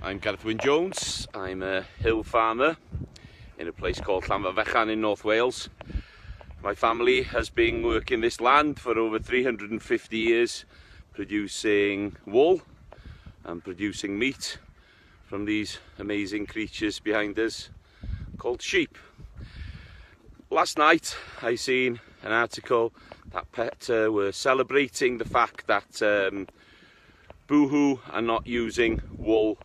I'm Gareth Jones. I'm a hill farmer in a place called Llanfyfechan in North Wales. My family has been working this land for over 350 years, producing wool and producing meat from these amazing creatures behind us called sheep. Last night I seen an article that PETA were celebrating the fact that Boohoo are not using wool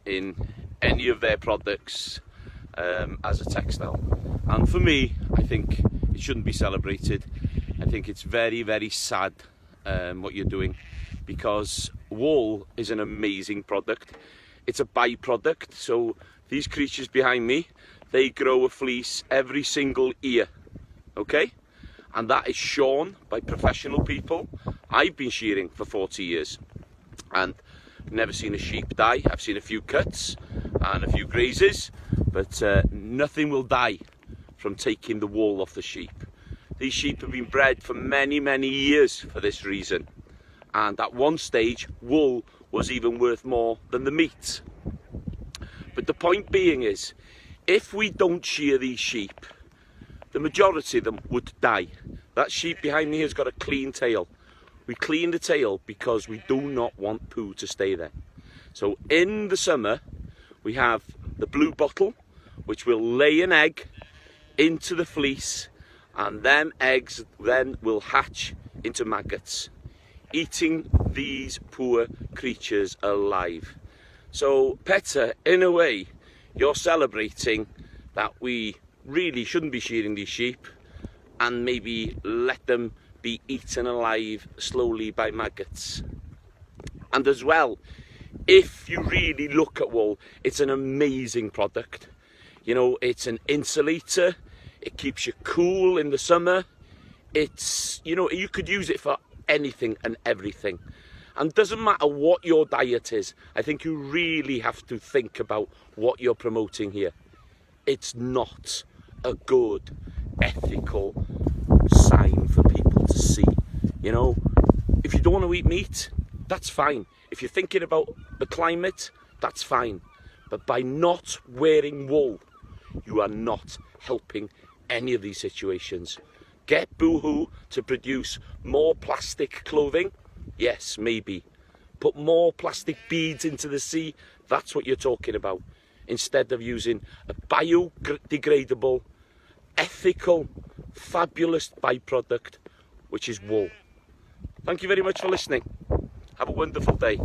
in any of their products as a textile, and for me I think it shouldn't be celebrated. I think it's very, very sad what you're doing, because wool is an amazing product. It's a byproduct. So these creatures behind me, they grow a fleece every single year, okay, and that is shorn by professional people. I've been shearing for 40 years and never seen a sheep die. I've seen a few cuts and a few grazes, but nothing will die from taking the wool off the sheep. These sheep have been bred for many, many years for this reason, and at one stage wool was even worth more than the meat. But the point being is, if we don't shear these sheep, the majority of them would die. That sheep behind me has got a clean tail. We clean the tail because we do not want poo to stay there. So in the summer, we have the blue bottle, which will lay an egg into the fleece, and them eggs then will hatch into maggots, eating these poor creatures alive. So PETA, in a way, you're celebrating that we really shouldn't be shearing these sheep and maybe let them be eaten alive slowly by maggots. And as well, if you really look at wool, it's an amazing product. You know, it's an insulator, it keeps you cool in the summer. It's, you know, you could use it for anything and everything. And doesn't matter what your diet is, I think you really have to think about what you're promoting here. It's not a good, ethical sign for people to see. You know, if you don't want to eat meat, that's fine. If you're thinking about the climate, that's fine. But by not wearing wool, you are not helping any of these situations. Get Boohoo to produce more plastic clothing? Yes, maybe. Put more plastic beads into the sea? That's what you're talking about. Instead of using a biodegradable, ethical, fabulous byproduct, which is wool. Thank you very much for listening. Have a wonderful day.